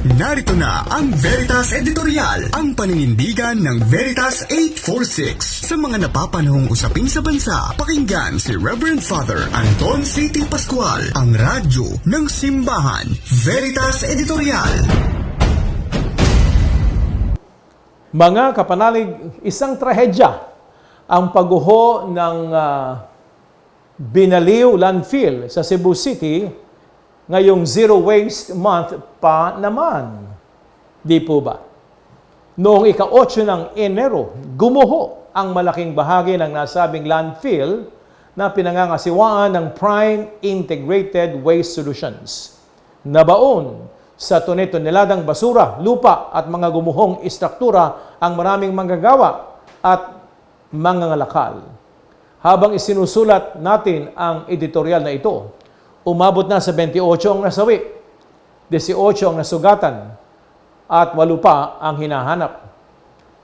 Narito na ang Veritas Editorial, ang paninindigan ng Veritas 846 sa mga napapanahong usapin sa bansa. Pakinggan si Reverend Father Anton C.T. Pascual, ang radyo ng simbahan. Veritas Editorial. Mga kapanalig, isang trahedya ang pagguho ng Binaliw landfill sa Cebu City ngayong Zero Waste Month pa naman. Di po ba? Noong ika-8 ng Enero, gumuho ang malaking bahagi ng nasabing landfill na pinangangasiwaan ng Prime Integrated Waste Solutions. Nabaon sa tone-toneladang basura, lupa at mga gumuhong istruktura ang maraming manggagawa at mangangalakal. Habang isinusulat natin ang editorial na ito, umabot na sa 28 ang nasawi, 18 ang nasugatan, at 8 pa ang hinahanap.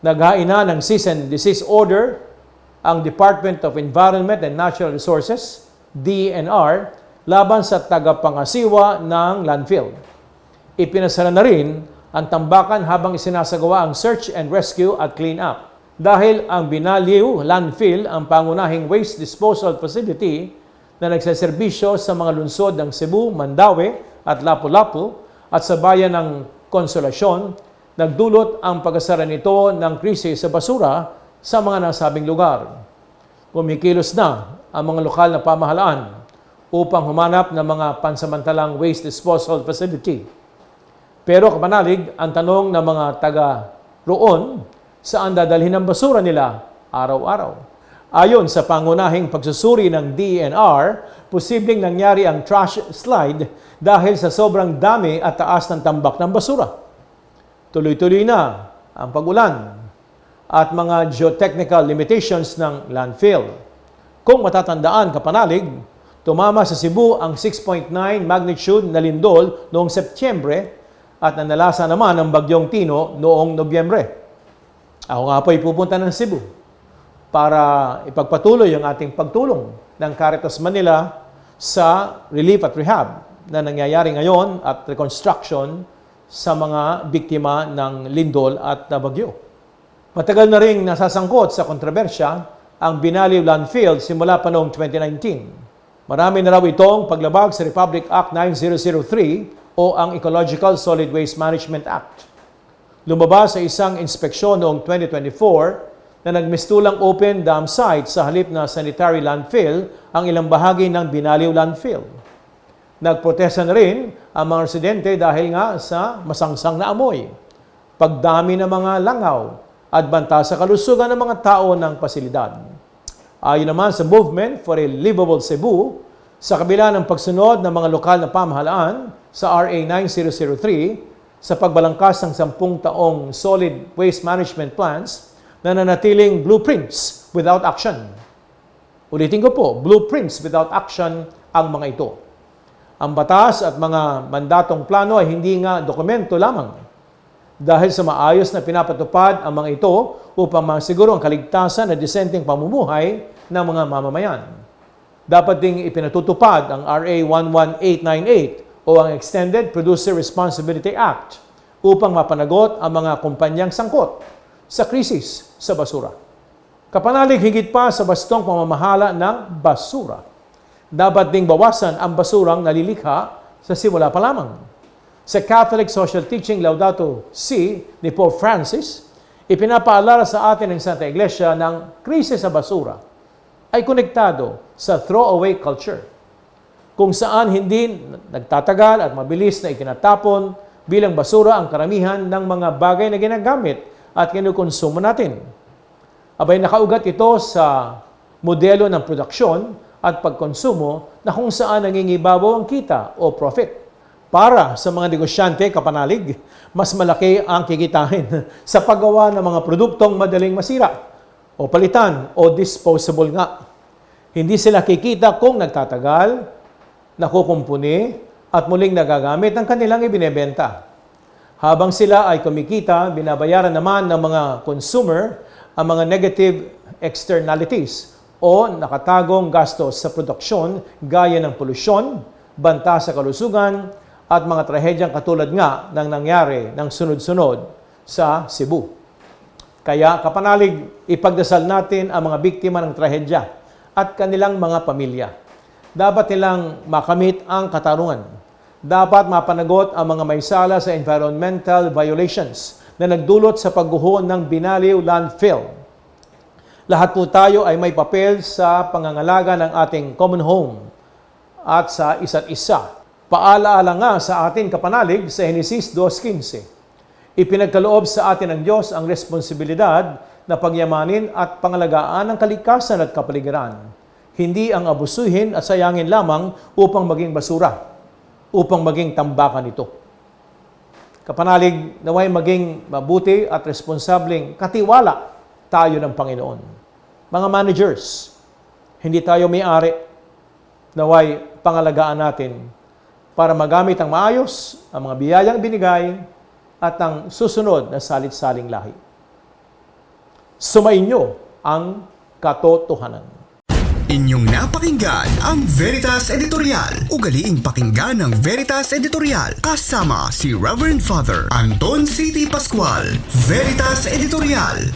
Naghain na ng cease and desist order ang Department of Environment and Natural Resources, DENR, laban sa tagapangasiwa ng landfill. Ipinasara na rin ang tambakan habang isinasagawa ang search and rescue at clean up. Dahil ang Binaliw landfill ang pangunahing waste disposal facility na nagseserbisyo sa mga lungsod ng Cebu, Mandaue at Lapu-Lapu at sa bayan ng Konsolasyon, nagdulot ang pagkasara nito ng krisis sa basura sa mga nasabing lugar. Kumikilos na ang mga lokal na pamahalaan upang humanap ng mga pansamantalang waste disposal facility. Pero kapanalig, ang tanong ng mga taga roon, saan dadalhin ang basura nila araw-araw? Ayon sa pangunahing pagsusuri ng DENR, posibleng nangyari ang trash slide dahil sa sobrang dami at taas ng tambak ng basura. Tuloy-tuloy na ang pag-ulan at mga geotechnical limitations ng landfill. Kung matatandaan kapanalig, tumama sa Cebu ang 6.9 magnitude na lindol noong Setyembre at nanalasa naman ang bagyong Tino noong Nobyembre. Ako nga po ay pupunta ng Cebu para ipagpatuloy ang ating pagtulong ng Caritas Manila sa relief at rehab na nangyayari ngayon at reconstruction sa mga biktima ng lindol at bagyo. Matagal na rin nasasangkot sa kontrobersya ang Binaliw landfill simula pa noong 2019. Marami na raw itong paglabag sa Republic Act 9003 o ang Ecological Solid Waste Management Act. Lumabas sa isang inspeksyon noong 2024 na nagmistulang open dam site sa halip na sanitary landfill ang ilang bahagi ng Binaliw landfill. Nagprotesta na rin ang mga residente dahil nga sa masangsang na amoy, pagdami ng mga langaw at banta sa kalusugan ng mga tao ng pasilidad. Ayon naman sa Movement for a Livable Cebu, sa kabila ng pagsunod ng mga lokal na pamahalaan sa RA 9003 sa pagbalangkas ng 10 taong solid waste management plans, na nanatiling blueprints without action. Ulitin ko po, blueprints without action ang mga ito. Ang batas at mga mandatong plano ay hindi nga dokumento lamang. Dahil sa maayos na pinapatupad ang mga ito upang masiguro ang kaligtasan at disenteng pamumuhay ng mga mamamayan. Dapat ding ipinatutupad ang RA 11898 o ang Extended Producer Responsibility Act upang mapanagot ang mga kumpanyang sangkot sa krisis sa basura. Kapanalig higit pa sa bastong pamamahala ng basura. Dapat ding bawasan ang basurang nalilikha sa simula pa lamang. Sa Catholic Social Teaching Laudato Si ni Pope Francis, ipinapaalala sa atin ng Santa Iglesia ng krisis sa basura ay konektado sa throwaway culture, kung saan hindi nagtatagal at mabilis na itinatapon bilang basura ang karamihan ng mga bagay na ginagamit at kinukonsumo natin. Abay nakaugat ito sa modelo ng produksyon at pagkonsumo na kung saan nangingibabaw ang kita o profit. Para sa mga negosyante kapanalig, mas malaki ang kikitain sa paggawa ng mga produktong madaling masira o palitan o disposable nga. Hindi sila kikita kung nagtatagal, nakukumpuni at muling nagagamit ang kanilang ibinebenta. Habang sila ay kumikita, binabayaran naman ng mga consumer ang mga negative externalities o nakatagong gastos sa produksyon gaya ng polusyon, banta sa kalusugan, at mga trahedyang katulad nga ng nangyari ng sunod-sunod sa Cebu. Kaya kapanalig, ipagdasal natin ang mga biktima ng trahedya at kanilang mga pamilya. Dapat nilang makamit ang katarungan. Dapat mapanagot ang mga may sala sa environmental violations na nagdulot sa pagguho ng Binaliw landfill. Lahat po tayo ay may papel sa pangangalaga ng ating common home at sa isa't isa. Paalaala nga sa atin kapanalig sa Henesis 2:15. Ipinagkaloob sa atin ng Diyos ang responsibilidad na pagyamanin at pangalagaan ang kalikasan at kapaligiran. Hindi ang abusuhin at sayangin lamang upang maging basura, upang maging tambakan ito. Kapanalig, naway maging mabuti at responsableng katiwala tayo ng Panginoon. Mga managers, hindi tayo may-ari. Naway pangalagaan natin para magamit ang maayos ang mga biyayang binigay at ang susunod na salit-saling lahi. Sumainyo ang katotohanan. Inyong napakinggan ang Veritas Editorial. Ugaliing pakinggan ng Veritas Editorial kasama si Reverend Father Anton C.T. Pascual. Veritas Editorial.